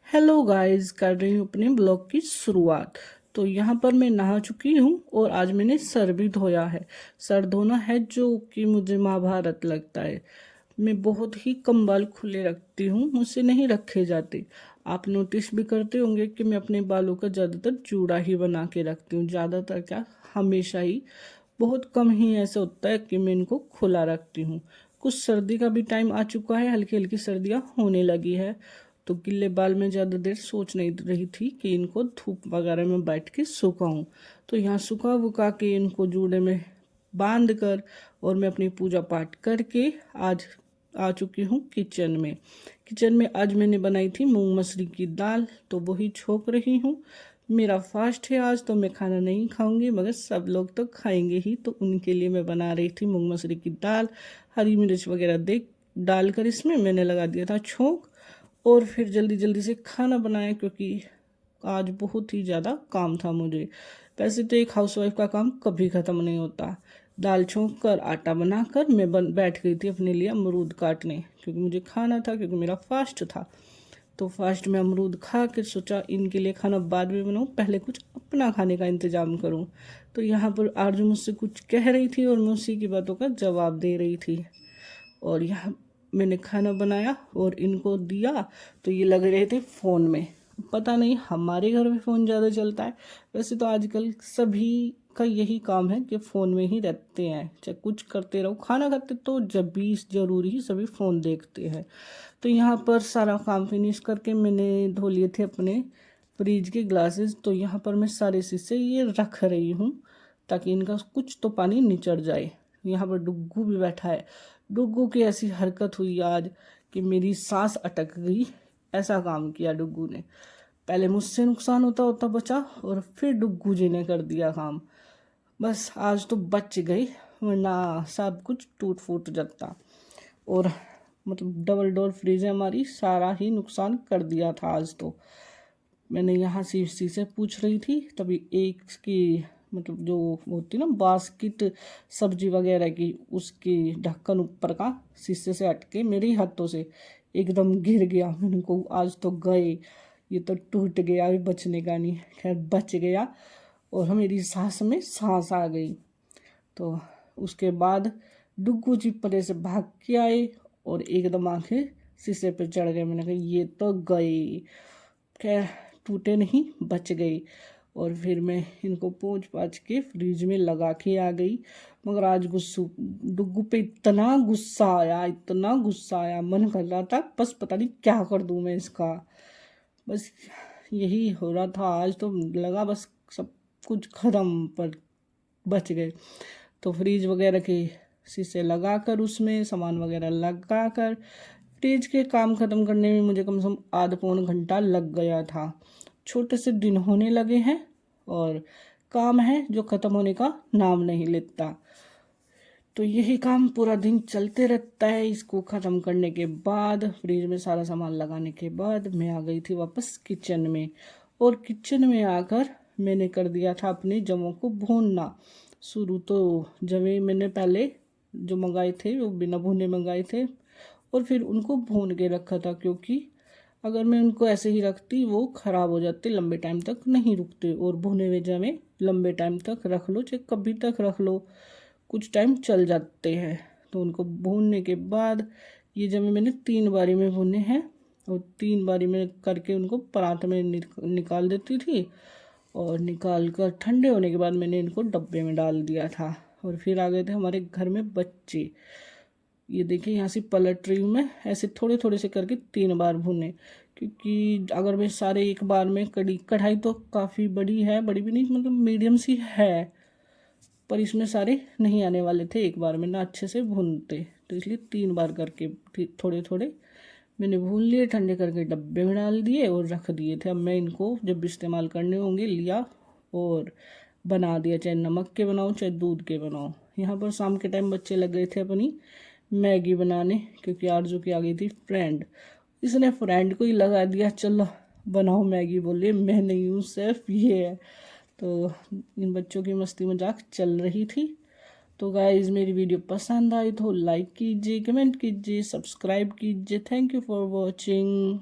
Hello guys, कर रही हूँ अपने ब्लॉग की शुरुआत। तो यहाँ पर मैं नहा चुकी हूँ और आज मैंने सर भी धोया है। सर धोना है जो कि मुझे महाभारत लगता है। मैं बहुत ही कम बाल खुले रखती हूँ, मुझसे नहीं रखे जाते। आप नोटिस भी करते होंगे कि मैं अपने बालों का ज़्यादातर जूड़ा ही बना के रखती हूँ। ज़्यादातर क्या, हमेशा ही। बहुत कम ही ऐसा होता है कि मैं इनको खुला रखती हूँ। कुछ सर्दी का भी टाइम आ चुका है, हल्की हल्की सर्दियाँ होने लगी है। तो गिल्ले बाल में ज़्यादा देर सोच नहीं रही थी कि इनको धूप वगैरह में बैठ के सुखाऊं। तो यहाँ सुखा वुका के इनको जूड़े में बांध कर और मैं अपनी पूजा पाठ करके आज आ चुकी हूँ किचन में। किचन में आज मैंने बनाई थी मूंग मसरी की दाल, तो वही छोक रही हूँ। मेरा फास्ट है आज, तो मैं खाना नहीं खाऊंगी, मगर सब लोग तो खाएंगे ही, तो उनके लिए मैं बना रही थी मूंग मसरी की दाल। हरी मिर्च वगैरह देख डालकर इसमें मैंने लगा दिया था छोंक। और फिर जल्दी जल्दी से खाना बनाया, क्योंकि आज बहुत ही ज़्यादा काम था मुझे। वैसे तो एक हाउसवाइफ का काम कभी ख़त्म नहीं होता। दाल छोंक कर आटा बनाकर मैं बैठ गई थी अपने लिए अमरूद काटने, क्योंकि मुझे खाना था, क्योंकि मेरा फास्ट था। तो फास्ट में अमरूद खा के सोचा इनके लिए खाना बाद में बनाऊँ, पहले कुछ अपना खाने का इंतज़ाम करूँ। तो यहाँ पर आरजू मुझसे कुछ कह रही थी और मैं उसी की बातों का जवाब दे रही थी। और यहाँ मैंने खाना बनाया और इनको दिया, तो ये लग रहे थे फ़ोन में। पता नहीं हमारे घर में फ़ोन ज़्यादा चलता है। वैसे तो आजकल सभी का यही काम है कि फ़ोन में ही रहते हैं, चाहे कुछ करते रहो। खाना खाते तो जब भी ज़रूरी ही सभी फ़ोन देखते हैं। तो यहाँ पर सारा काम फिनिश करके मैंने धो लिए थे अपने फ्रिज के ग्लासेस। तो यहाँ पर मैं सारे शीशे ये रख रही हूँ, ताकि इनका कुछ तो पानी निचड़ जाए। यहाँ पर डुग्गू भी बैठा है। डुग्गू की ऐसी हरकत हुई आज कि मेरी सांस अटक गई। ऐसा काम किया डुग्गू ने। पहले मुझसे नुकसान होता होता बचा, और फिर डुग्गू जी ने कर दिया काम। बस आज तो बच गई, वरना सब कुछ टूट फूट जाता। और मतलब डबल डोर फ्रिज है हमारी, सारा ही नुकसान कर दिया था आज तो। मैंने यहाँ सी से पूछ रही थी, तभी एक की मतलब जो होती ना बास्केट सब्जी वगैरह की, उसकी ढक्कन ऊपर का शीशे से हटके मेरे हाथों से एकदम गिर गया। मैंने को आज तो गए, ये तो टूट गया, अभी बचने का नहीं। खैर बच गया और मेरी सांस में सांस आ गई। तो उसके बाद डुग्गू जी परे से भाग के आए और एकदम आंखें शीशे पे चढ़ गए। मैंने कहा ये तो गए। खैर टूटे नहीं, बच गई। और फिर मैं इनको पोंछ पाछ के फ्रिज में लगा के आ गई। मगर आज डुग्गू पे इतना गुस्सा आया, इतना गुस्सा आया, मन कर रहा था बस पता नहीं क्या कर दूं मैं इसका। बस यही हो रहा था आज, तो लगा बस सब कुछ खत्म, पर बच गए। तो फ्रिज वगैरह के शीशे लगा कर, उसमें सामान वगैरह लगा कर, फ्रिज के काम ख़त्म करने में मुझे कम से कम आधा पौन घंटा लग गया था। छोटे से दिन होने लगे हैं और काम है जो ख़त्म होने का नाम नहीं लेता। तो यही काम पूरा दिन चलते रहता है। इसको ख़त्म करने के बाद, फ्रिज में सारा सामान लगाने के बाद, मैं आ गई थी वापस किचन में। और किचन में आकर मैंने कर दिया था अपने जवों को भूनना शुरू। तो जवे मैंने पहले जो मंगाए थे वो बिना भुने मंगाए थे, और फिर उनको भून के रखा था, क्योंकि अगर मैं उनको ऐसे ही रखती वो ख़राब हो जाते, लंबे टाइम तक नहीं रुकते। और भुने हुए जवे लंबे टाइम तक रख लो, चाहे कभी तक रख लो, कुछ टाइम चल जाते हैं। तो उनको भूनने के बाद ये जब मैंने 3 बारी में भुने हैं, और 3 बारी में करके उनको परात में निकाल देती थी। और निकाल कर ठंडे होने के बाद मैंने इनको डब्बे में डाल दिया था। और फिर आ गए थे हमारे घर में बच्चे। ये देखिए यहाँ से पलट रही हूँ मैं, ऐसे थोड़े थोड़े से करके 3 बार भुने, क्योंकि अगर मैं सारे एक बार में कढ़ाई तो काफ़ी बड़ी है, बड़ी भी नहीं मतलब मीडियम सी है, पर इसमें सारे नहीं आने वाले थे एक बार में ना अच्छे से भूनते। तो इसलिए 3 बार करके थोड़े थोड़े मैंने भून लिए, ठंडे करके डब्बे में डाल दिए और रख दिए थे। अब मैं इनको जब इस्तेमाल करने होंगे लिया और बना दिया, चाहे नमक के बनाओ चाहे दूध के बनाओ। यहाँ पर शाम के टाइम बच्चे लग गए थे अपनी मैगी बनाने, क्योंकि आरजू की आ गई थी फ्रेंड। इसने फ्रेंड को ही लगा दिया, चलो बनाओ मैगी, बोलिए मैं नहीं हूँ सिर्फ ये है। तो इन बच्चों की मस्ती मजाक चल रही थी। तो गाइज़ मेरी वीडियो पसंद आई तो लाइक कीजिए, कमेंट कीजिए, सब्सक्राइब कीजिए। Thank you for watching.